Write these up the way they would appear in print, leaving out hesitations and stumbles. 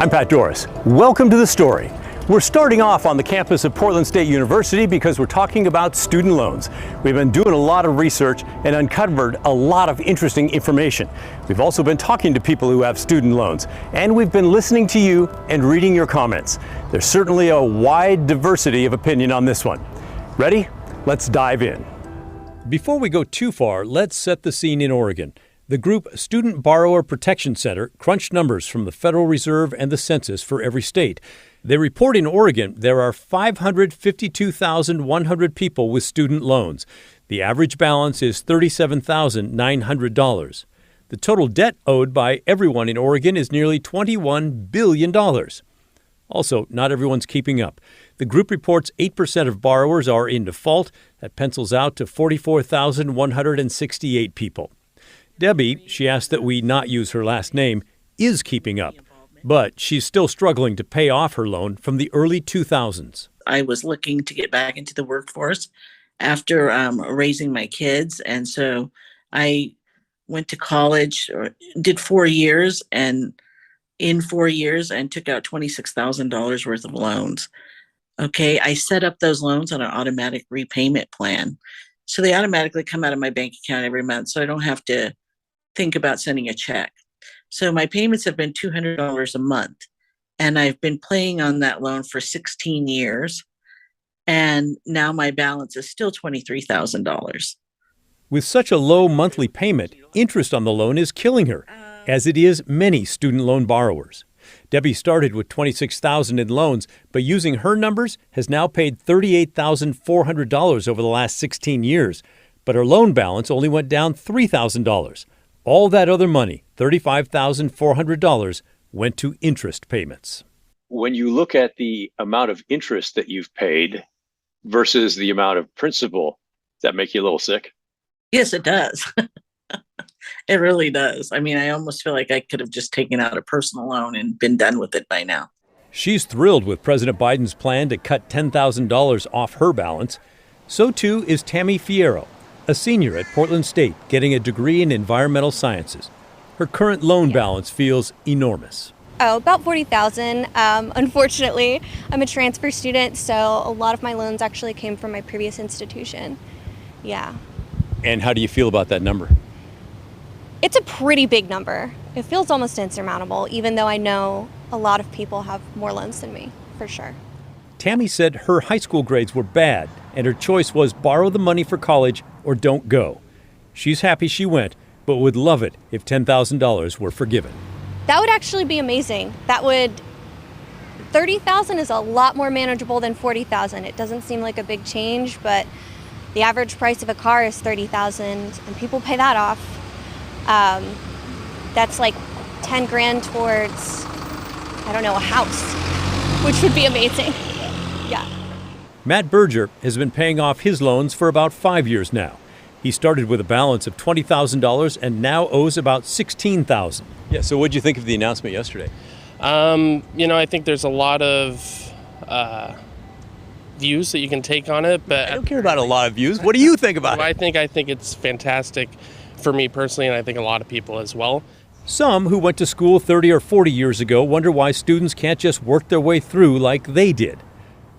I'm Pat Doris. Welcome to The Story. We're starting off on the campus of Portland State University because we're talking about student loans. We've been doing a lot of research and uncovered a lot of interesting information. We've also been talking to people who have student loans, and we've been listening to you and reading your comments. There's certainly a wide diversity of opinion on this one. Ready? Let's dive in. Before we go too far, let's set the scene in Oregon. The group Student Borrower Protection Center crunched numbers from the Federal Reserve and the census for every state. They report in Oregon there are 552,100 people with student loans. The average balance is $37,900. The total debt owed by everyone in Oregon is nearly $21 billion. Also, not everyone's keeping up. The group reports 8% of borrowers are in default. That pencils out to 44,168 people. Debbie, she asked that we not use her last name, is keeping up. But she's still struggling to pay off her loan from the early 2000s. I was looking to get back into the workforce after raising my kids. And so I went to college, or did 4 years, and in 4 years, I took out $26,000 worth of loans. Okay, I set up those loans on an automatic repayment plan. So they automatically come out of my bank account every month, so I don't have to think about sending a check. So my payments have been $200 a month, and I've been paying on that loan for 16 years, and now my balance is still $23,000. With such a low monthly payment, interest on the loan is killing her, as it is many student loan borrowers. Debbie started with $26,000 in loans, but using her numbers has now paid $38,400 over the last 16 years. But her loan balance only went down $3,000. All that other money, $35,400, went to interest payments. When you look at the amount of interest that you've paid versus the amount of principal, does that make you a little sick? Yes, it does. It really does. I mean, I almost feel like I could have just taken out a personal loan and been done with it by now. She's thrilled with President Biden's plan to cut $10,000 off her balance. So too is Tammy Fierro, a senior at Portland State getting a degree in environmental sciences. Her current loan balance feels enormous. Oh, about $40,000. Unfortunately, I'm a transfer student, so a lot of my loans actually came from my previous institution. Yeah. And how do you feel about that number? It's a pretty big number. It feels almost insurmountable, even though I know a lot of people have more loans than me, for sure. Tammy said her high school grades were bad, and her choice was borrow the money for college or don't go. She's happy she went, but would love it if $10,000 were forgiven. That would actually be amazing. $30,000 is a lot more manageable than $40,000. It doesn't seem like a big change, but the average price of a car is $30,000, and people pay that off. That's like 10 grand towards, a house, which would be amazing. Yeah. Matt Berger has been paying off his loans for about 5 years now. He started with a balance of $20,000 and now owes about $16,000. Yeah, so what did you think of the announcement yesterday? I think there's a lot of views that you can take on it, but I don't care about a lot of views. What do you think about it? I think it's fantastic for me personally, and I think a lot of people as well. Some who went to school 30 or 40 years ago wonder why students can't just work their way through like they did.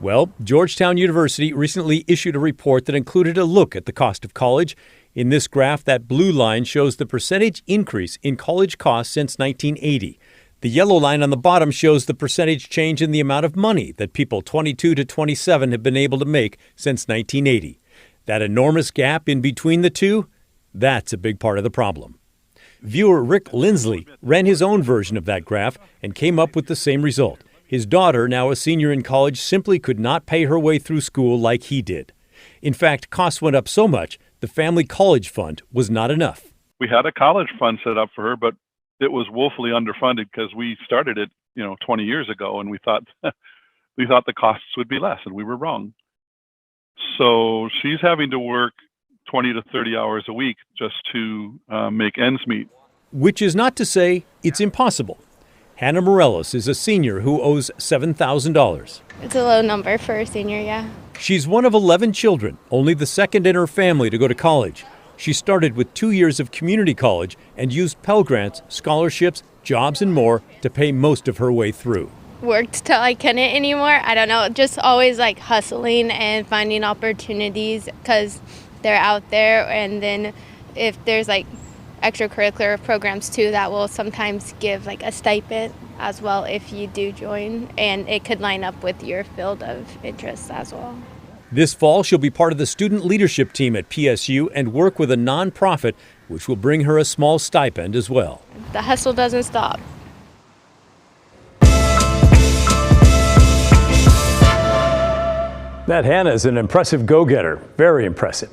Well, Georgetown University recently issued a report that included a look at the cost of college. In this graph, that blue line shows the percentage increase in college costs since 1980. The yellow line on the bottom shows the percentage change in the amount of money that people 22 to 27 have been able to make since 1980. That enormous gap in between the two, that's a big part of the problem. Viewer Rick Lindsley ran his own version of that graph and came up with the same result. His daughter, now a senior in college, simply could not pay her way through school like he did. In fact, costs went up so much, the family college fund was not enough. We had a college fund set up for her, but it was woefully underfunded because we started it, 20 years ago, and we thought the costs would be less, and we were wrong. So she's having to work 20 to 30 hours a week just to make ends meet. Which is not to say it's impossible. Hannah Morelos is a senior who owes $7,000. It's a low number for a senior, yeah. She's one of 11 children, only the second in her family to go to college. She started with 2 years of community college and used Pell Grants, scholarships, jobs, and more to pay most of her way through. Worked till I couldn't anymore. I don't know, just always like hustling and finding opportunities because they're out there. And then if there's like extracurricular programs too, that will sometimes give like a stipend as well if you do join, and it could line up with your field of interest as well. This fall, she'll be part of the student leadership team at PSU and work with a nonprofit, which will bring her a small stipend as well. The hustle doesn't stop. That Hannah is an impressive go-getter, very impressive.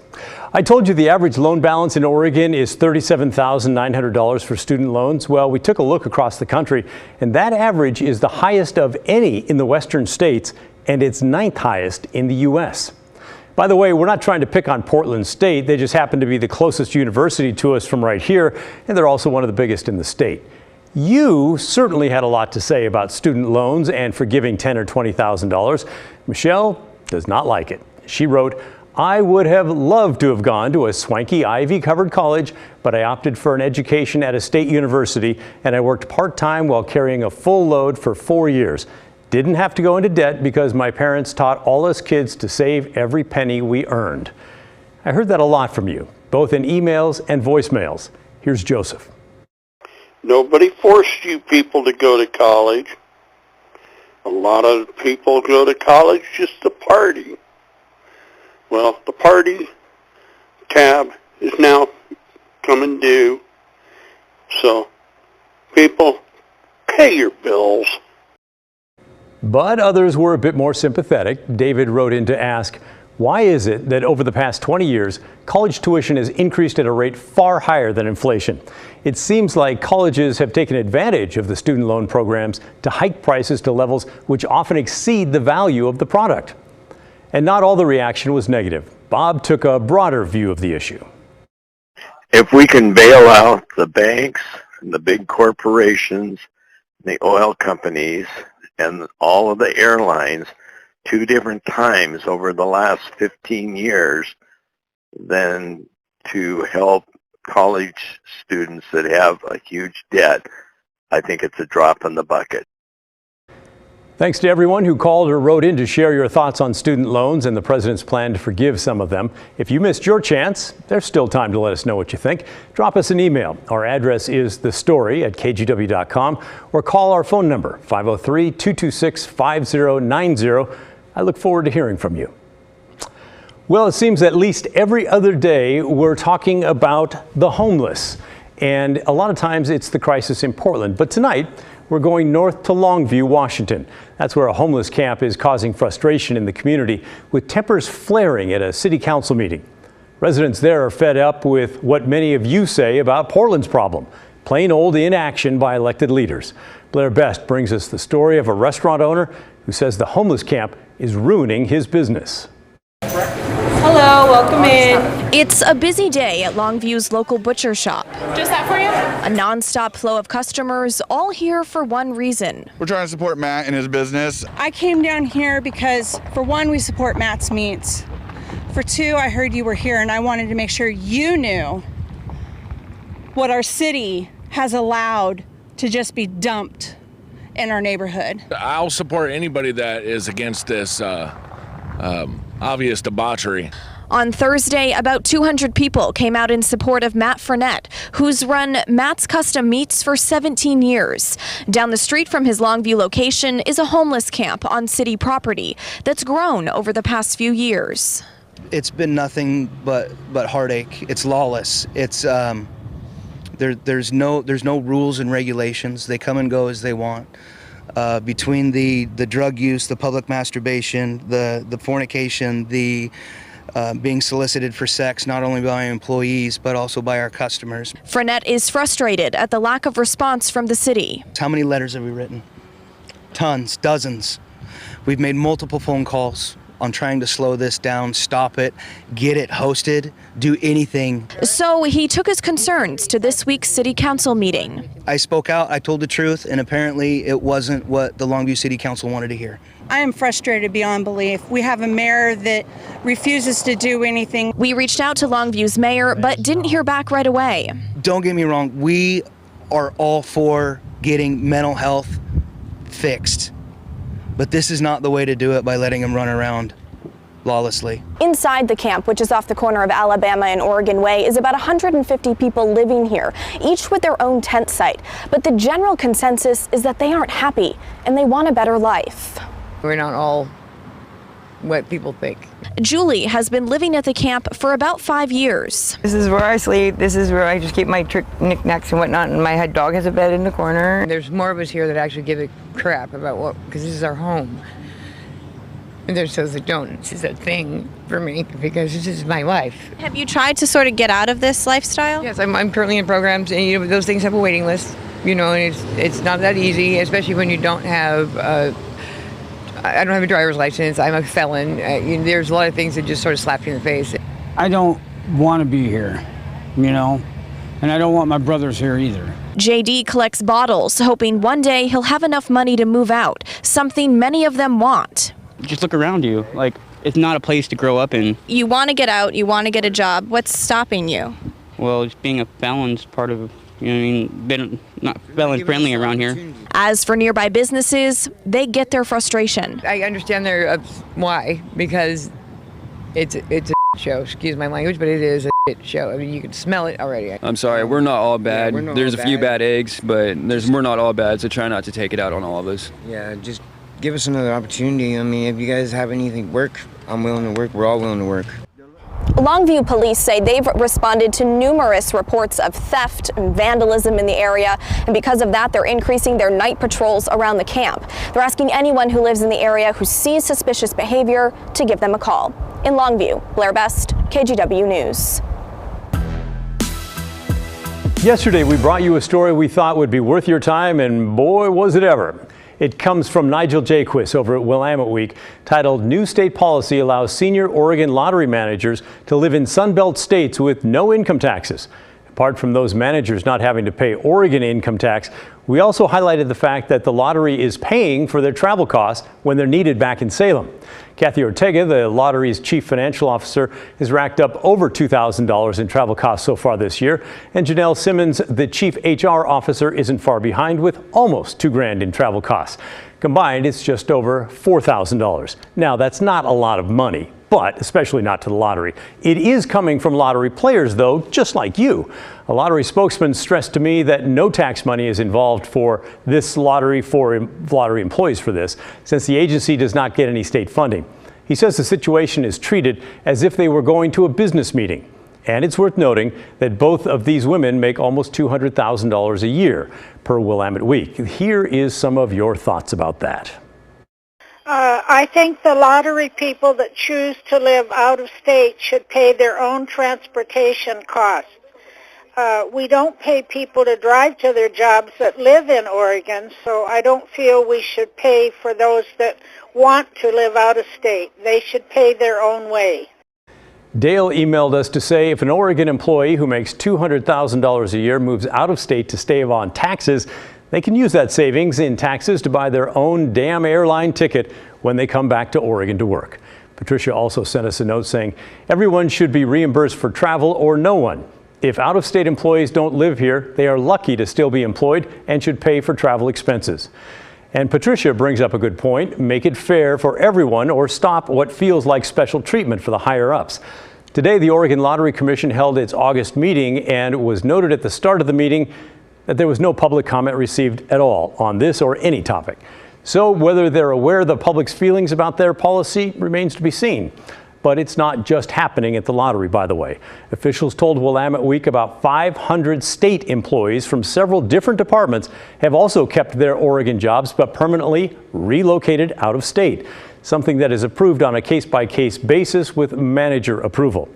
I told you the average loan balance in Oregon is $37,900 for student loans. Well, we took a look across the country, and that average is the highest of any in the western states, and it's 9th highest in the U.S. By the way, we're not trying to pick on Portland State. They just happen to be the closest university to us from right here, and they're also one of the biggest in the state. You certainly had a lot to say about student loans and forgiving $10,000 or $20,000. Michelle does not like it. She wrote, "I would have loved to have gone to a swanky ivy-covered college, but I opted for an education at a state university, and I worked part-time while carrying a full load for 4 years. Didn't have to go into debt because my parents taught all us kids to save every penny we earned." I heard that a lot from you, both in emails and voicemails. Here's Joseph. Nobody forced you people to go to college. A lot of people go to college just to party. Well, the party tab is now coming due. So, people, pay your bills. But others were a bit more sympathetic. David wrote in to ask, why is it that over the past 20 years, college tuition has increased at a rate far higher than inflation? It seems like colleges have taken advantage of the student loan programs to hike prices to levels which often exceed the value of the product. And not all the reaction was negative. Bob took a broader view of the issue. If we can bail out the banks and the big corporations, the oil companies, and all of the airlines 2 different times over the last 15 years, then to help college students that have a huge debt, I think it's a drop in the bucket. Thanks to everyone who called or wrote in to share your thoughts on student loans and the president's plan to forgive some of them. If you missed your chance, there's still time to let us know what you think. Drop us an email. Our address is thestory@kgw.com, or call our phone number, 503-226-5090. I look forward to hearing from you. Well, it seems at least every other day we're talking about the homeless. And a lot of times it's the crisis in Portland. But tonight we're going north to Longview, Washington. That's where a homeless camp is causing frustration in the community, with tempers flaring at a city council meeting. Residents there are fed up with what many of you say about Portland's problem: plain old inaction by elected leaders. Blair Best brings us the story of a restaurant owner who says the homeless camp is ruining his business. Hello, welcome in. It's a busy day at Longview's local butcher shop. Just that for you? A non-stop flow of customers, all here for one reason. We're trying to support Matt and his business. I came down here because, for one, we support Matt's Meats. For two, I heard you were here and I wanted to make sure you knew what our city has allowed to just be dumped in our neighborhood. I'll support anybody that is against this obvious debauchery. On Thursday, about 200 people came out in support of Matt Fournette, who's run Matt's Custom Meats for 17 years. Down the street from his Longview location is a homeless camp on city property that's grown over the past few years. It's been nothing but heartache. It's lawless. It's there's no rules and regulations. They come and go as they want. Between the drug use, the public masturbation, the fornication, the being solicited for sex, not only by employees, but also by our customers. Fournette is frustrated at the lack of response from the city. How many letters have we written? Tons, dozens. We've made multiple phone calls on trying to slow this down, stop it, get it hosted, do anything. So he took his concerns to this week's city council meeting. I spoke out, I told the truth, and apparently it wasn't what the Longview City Council wanted to hear. I am frustrated beyond belief. We have a mayor that refuses to do anything. We reached out to Longview's mayor, but didn't hear back right away. Don't get me wrong, we are all for getting mental health fixed, but this is not the way to do it by letting them run around lawlessly. Inside the camp, which is off the corner of Alabama and Oregon Way, is about 150 people living here, each with their own tent site. But the general consensus is that they aren't happy and they want a better life. We're not all what people think. Julie has been living at the camp for about 5 years. This is where I sleep. This is where I just keep my knickknacks and whatnot. And my head dog has a bed in the corner. There's more of us here that actually give a crap about what, because this is our home. And there's those that don't. It's just a thing for me because this is my life. Have you tried to sort of get out of this lifestyle? Yes, I'm currently in programs, and those things have a waiting list. And it's not that easy, especially when you don't have. I don't have a driver's license. I'm a felon. There's a lot of things that just sort of slap you in the face. I don't want to be here, and I don't want my brothers here either. JD collects bottles, hoping one day he'll have enough money to move out, something many of them want. Just look around you. Like, it's not a place to grow up in. You want to get out, you want to get a job. What's stopping you? Well, just being a felon's part of, been not felon friendly around here. As for nearby businesses, they get their frustration. I understand their why, because it's a show. Excuse my language, but it is a show. I mean, you can smell it already. I'm sorry, we're not all bad. Yeah, not there's all a few bad. bad eggs, but we're not all bad, so try not to take it out on all of us. Yeah, just give us another opportunity. I mean, if you guys have anything work, I'm willing to work. We're all willing to work. Longview police say they've responded to numerous reports of theft and vandalism in the area, and because of that, they're increasing their night patrols around the camp. They're asking anyone who lives in the area who sees suspicious behavior to give them a call. In Longview, Blair Best, KGW News. Yesterday, we brought you a story we thought would be worth your time, and boy, was it ever. It comes from Nigel Jaquist over at Willamette Week, titled "New State Policy Allows Senior Oregon Lottery Managers to Live in Sunbelt States with No Income Taxes." Apart from those managers not having to pay Oregon income tax, we also highlighted the fact that the lottery is paying for their travel costs when they're needed back in Salem. Kathy Ortega, the lottery's chief financial officer, has racked up over $2,000 in travel costs so far this year. And Janelle Simmons, the chief HR officer, isn't far behind with almost $2,000 in travel costs. Combined, it's just over $4,000. Now, that's not a lot of money, but especially not to the lottery. It is coming from lottery players, though, just like you. A lottery spokesman stressed to me that no tax money is involved for this lottery, for lottery employees for this, since the agency does not get any state funding. He says the situation is treated as if they were going to a business meeting. And it's worth noting that both of these women make almost $200,000 a year per Willamette Week. Here is some of your thoughts about that. I think the lottery people that choose to live out of state should pay their own transportation costs. We don't pay people to drive to their jobs that live in Oregon, so I don't feel we should pay for those that want to live out of state. They should pay their own way. Dale emailed us to say if an Oregon employee who makes $200,000 a year moves out of state to save on taxes, they can use that savings in taxes to buy their own damn airline ticket when they come back to Oregon to work. Patricia also sent us a note saying everyone should be reimbursed for travel or no one. If out-of-state employees don't live here, they are lucky to still be employed and should pay for travel expenses. And Patricia brings up a good point. Make it fair for everyone or stop what feels like special treatment for the higher-ups. Today, the Oregon Lottery Commission held its August meeting, and it was noted at the start of the meeting that there was no public comment received at all on this or any topic. So whether they're aware of the public's feelings about their policy remains to be seen. But it's not just happening at the lottery, by the way. Officials told Willamette Week about 500 state employees from several different departments have also kept their Oregon jobs but permanently relocated out of state, something that is approved on a case-by-case basis with manager approval.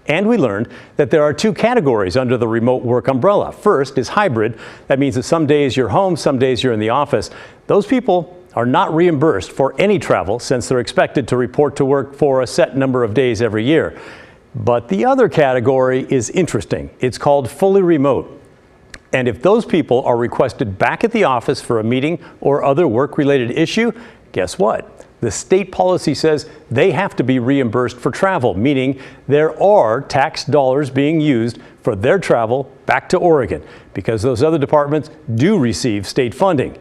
And we learned that there are two categories under the remote work umbrella. First is hybrid. That means that some days you're home, some days you're in the office. Those people are not reimbursed for any travel since they're expected to report to work for a set number of days every year. But the other category is interesting. It's called fully remote. And if those people are requested back at the office for a meeting or other work-related issue, guess what? The state policy says they have to be reimbursed for travel, meaning there are tax dollars being used for their travel back to Oregon because those other departmts do receive state funding.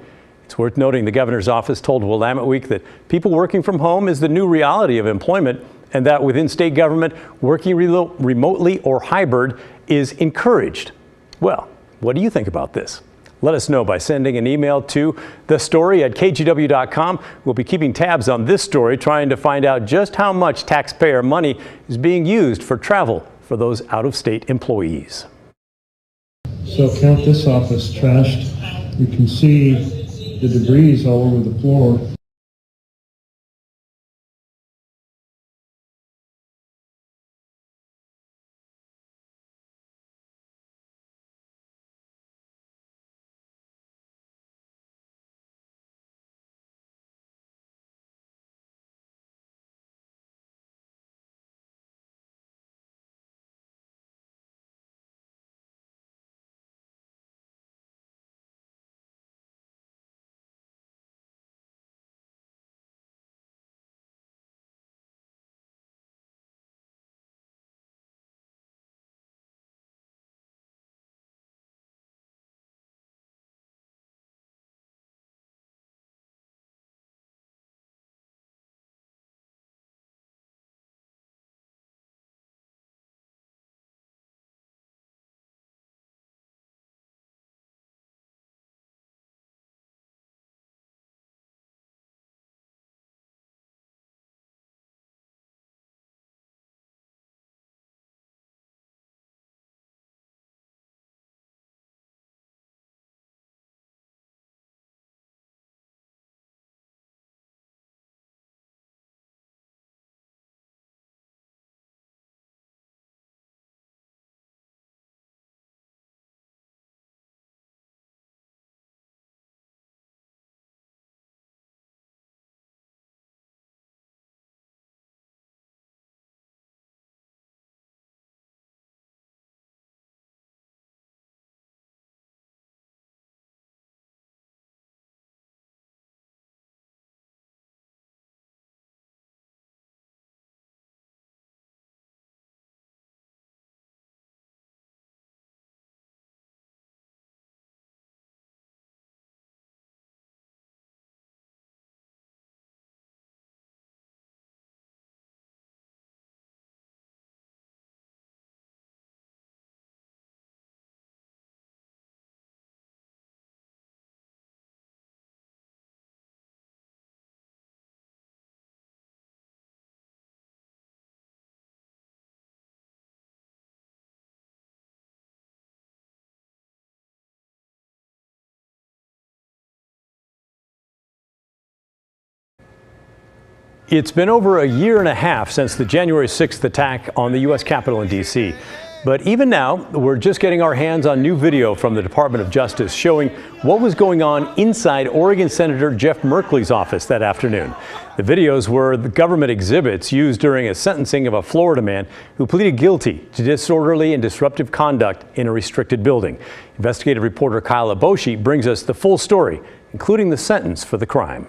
It's worth noting the governor's office told Willamette Week that people working from home is the new reality of employment and that within state government, working remotely or hybrid is encouraged. Well, what do you think about this? Let us know by sending an email to thestory@kgw.com. We'll be keeping tabs on this story, trying to find out just how much taxpayer money is being used for travel for those out-of-state employees. So count this off as trashed. You can see the debris all over the floor. It's been over a year and a half since the January 6th attack on the U.S. Capitol in D.C. But even now, we're just getting our hands on new video from the Department of Justice showing what was going on inside Oregon Senator Jeff Merkley's office that afternoon. The videos were the government exhibits used during a sentencing of a Florida man who pleaded guilty to disorderly and disruptive conduct in a restricted building. Investigative reporter Kyle Aboshi brings us the full story, including the sentence for the crime.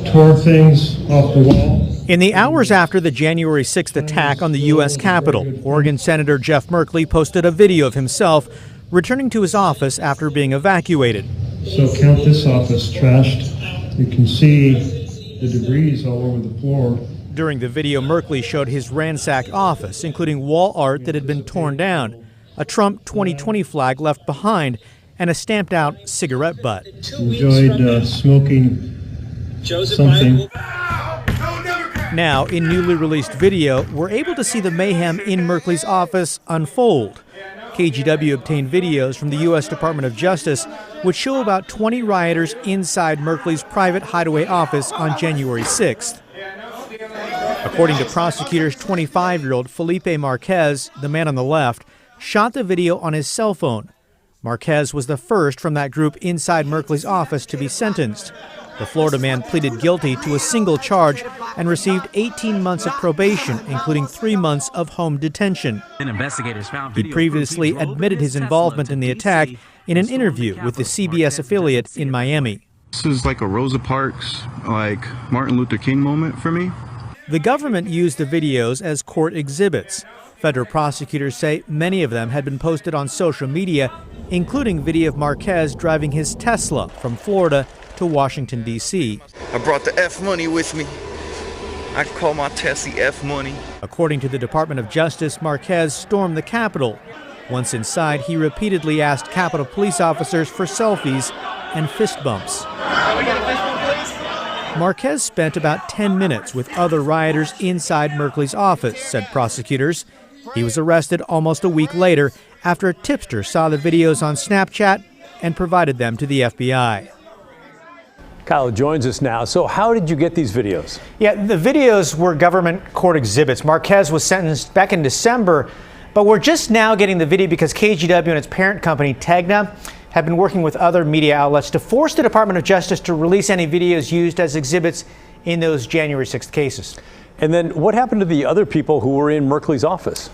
Tore things off the wall. In the hours after the January 6th attack on the U.S. Capitol, Oregon Senator Jeff Merkley posted a video of himself returning to his office after being evacuated. So count this off as trashed. You can see the debris all over the floor. During the video, Merkley showed his ransacked office, including wall art that had been torn down, a Trump 2020 flag left behind, and a stamped-out cigarette butt. Enjoyed smoking something. Now, in newly released video, we're able to see the mayhem in Merkley's office unfold. KGW obtained videos from the U.S. Department of Justice, which show about 20 rioters inside Merkley's private hideaway office on January 6th. According to prosecutors, 25-year-old Felipe Marquez, the man on the left, shot the video on his cell phone. Marquez was the first from that group inside Merkley's office to be sentenced. The Florida man pleaded guilty to a single charge and received 18 months of probation, including 3 months of home detention. Investigators found He previously admitted his involvement in the attack in an interview with the CBS affiliate in Miami. This is like a Rosa Parks, like Martin Luther King moment for me. The government used the videos as court exhibits. Federal prosecutors say many of them had been posted on social media, including video of Marquez driving his Tesla from Florida to Washington, D.C. I brought the F money with me. I call my Tessie F money. According to the Department of Justice, Marquez stormed the Capitol. Once inside, he repeatedly asked Capitol police officers for selfies and fist bumps. Marquez spent about 10 minutes with other rioters inside Merkley's office, said prosecutors. He was arrested almost a week later after a tipster saw the videos on Snapchat and provided them to the FBI. Kyle joins us now. So how did you get these videos? Yeah, the videos were government court exhibits. Marquez was sentenced back in December, but we're just now getting the video because KGW and its parent company, Tegna, have been working with other media outlets to force the Department of Justice to release any videos used as exhibits in those January 6th cases. And then what happened to the other people who were in Merkley's office?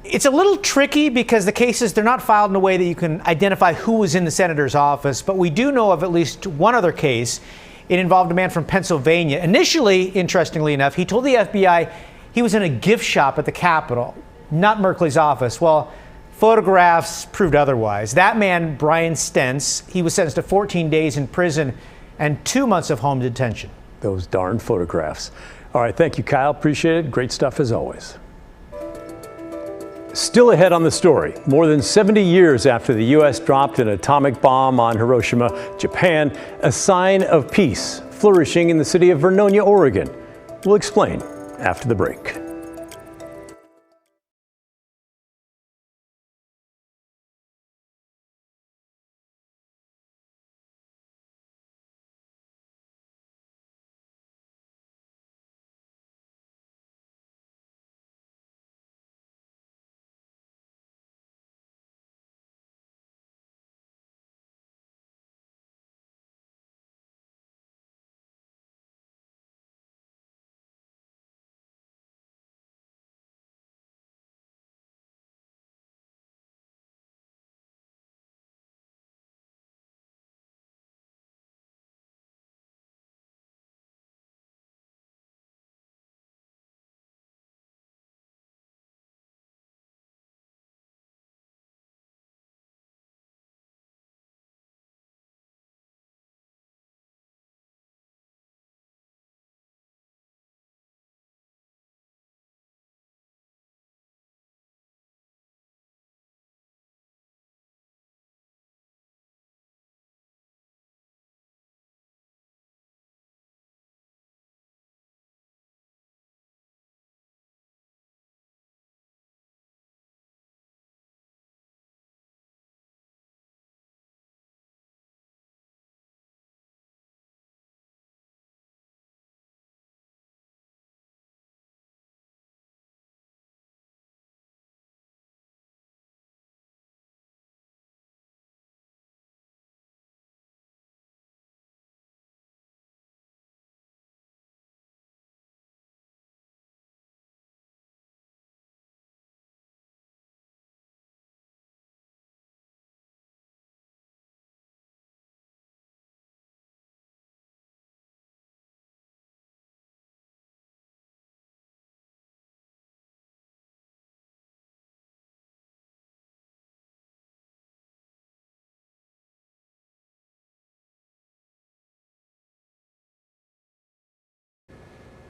It's a little tricky because the cases, they're not filed in a way that you can identify who was in the senator's office, but we do know of at least one other case. It involved a man from Pennsylvania. Initially, interestingly enough, he told the FBI he was in a gift shop at the Capitol, not Merkley's office. Well, photographs proved otherwise. That man, Brian Stentz, he was sentenced to 14 days in prison and 2 months of home detention. Those darn photographs. All right, thank you, Kyle. Appreciate it. Great stuff as always. Still ahead on the story, more than 70 years after the U.S. dropped an atomic bomb on Hiroshima, Japan, a sign of peace flourishing in the city of Vernonia, Oregon. We'll explain after the break.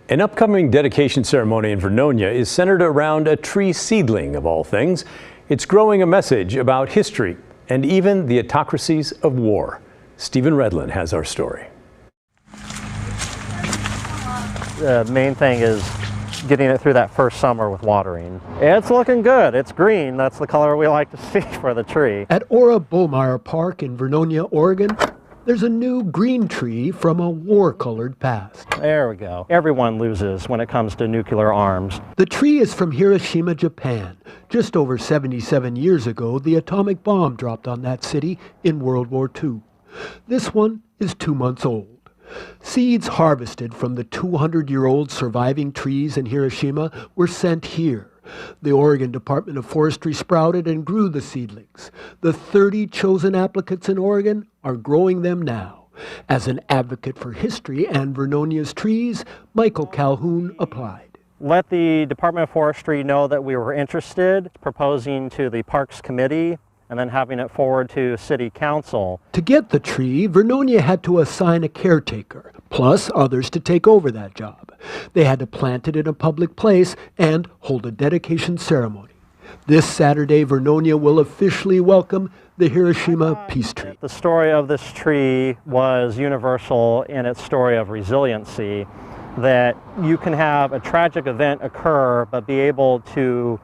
An upcoming dedication ceremony in Vernonia is centered around a tree seedling, of all things. It's growing a message about history and even the autocracies of war. Stephen Redlin has our story. The main thing is getting it through that first summer with watering. It's looking good. It's green. That's the color we like to see for the tree. At Ora Bullmeyer Park in Vernonia, Oregon, there's a new green tree from a war-colored past. There we go. Everyone loses when it comes to nuclear arms. The tree is from Hiroshima, Japan. Just over 77 years ago, the atomic bomb dropped on that city in World War II. This one is 2 months old. Seeds harvested from the 200-year-old surviving trees in Hiroshima were sent here. The Oregon Department of Forestry sprouted and grew the seedlings. The 30 chosen applicants in Oregon are growing them now. As an advocate for history and Vernonia's trees, Michael Calhoun applied. Let the Department of Forestry know that we were interested, proposing to the Parks Committee, and then having it forward to City Council. To get the tree, Vernonia had to assign a caretaker, plus others to take over that job. They had to plant it in a public place and hold a dedication ceremony. This Saturday, Vernonia will officially welcome the Hiroshima peace tree. The story of this tree was universal in its story of resiliency, that you can have a tragic event occur but be able to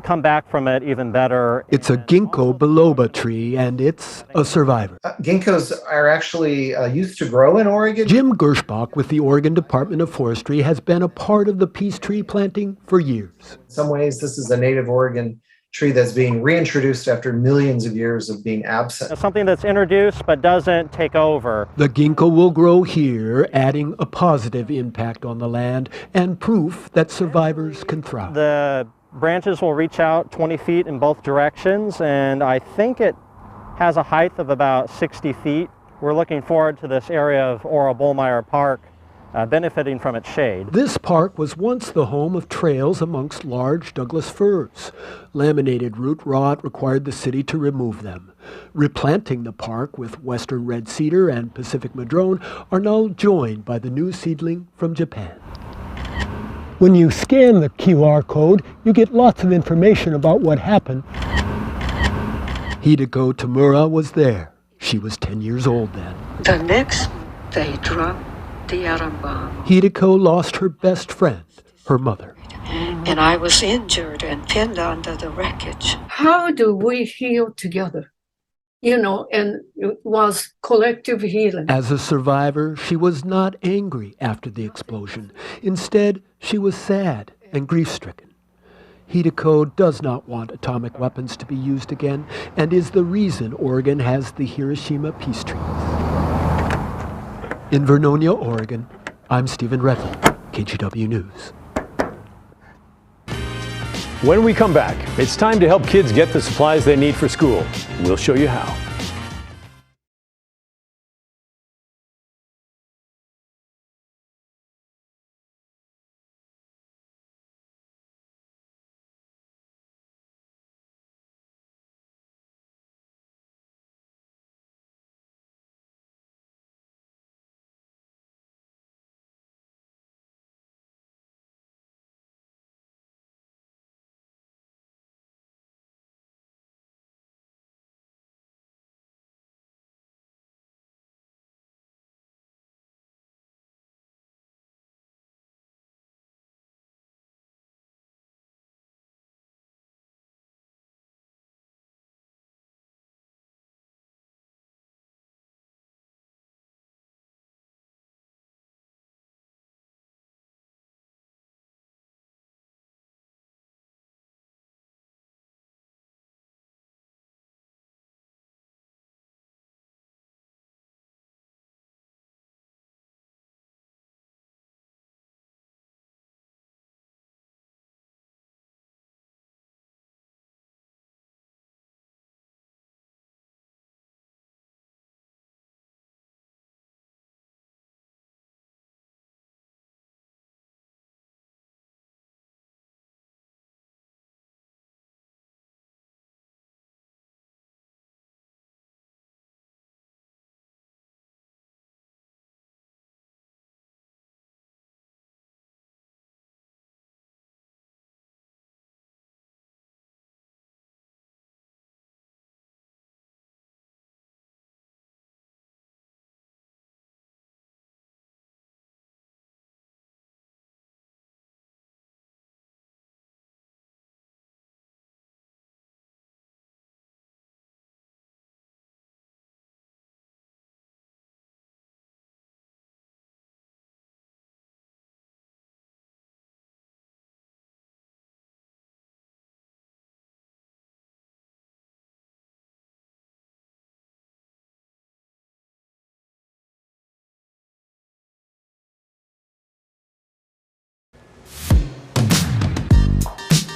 come back from it even better. It's a ginkgo biloba tree, and it's a survivor. Ginkgos are actually used to grow in Oregon. Jim Gershbach with the Oregon Department of Forestry has been a part of the peace tree planting for years. In some ways, this is a native Oregon tree that's being reintroduced after millions of years of being absent. It's something that's introduced but doesn't take over. The ginkgo will grow here, adding a positive impact on the land and proof that survivors can thrive. The branches will reach out 20 feet in both directions, and I think it has a height of about 60 feet. We're looking forward to this area of Ora Bullmeyer Park benefiting from its shade. This park was once the home of trails amongst large Douglas firs. Laminated root rot required the city to remove them. Replanting the park with western red cedar and Pacific madrone are now joined by the new seedling from Japan. When you scan the QR code, you get lots of information about what happened. Hideko Tamura was there. She was 10 years old then. The next, they dropped the atom bomb. Hideko lost her best friend, her mother. And I was injured and pinned under the wreckage. How do we heal together? You know, and it was collective healing. As a survivor, she was not angry after the explosion. Instead, she was sad and grief-stricken. Hideko does not want atomic weapons to be used again and is the reason Oregon has the Hiroshima peace treaty. In Vernonia, Oregon, I'm Stephen Redlin, KGW News. When we come back, it's time to help kids get the supplies they need for school. We'll show you how.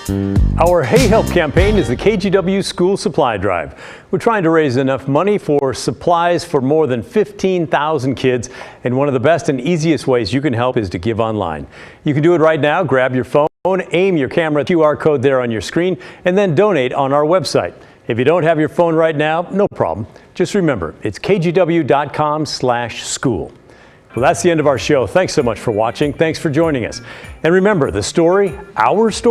Our Hey Help campaign is the KGW School Supply Drive. We're trying to raise enough money for supplies for more than 15,000 kids, and one of the best and easiest ways you can help is to give online. You can do it right now. Grab your phone, aim your camera QR code there on your screen, and then donate on our website. If you don't have your phone right now, no problem. Just remember, it's kgw.com/school. Well, that's the end of our show. Thanks so much for watching. Thanks for joining us. And remember, the story, our story,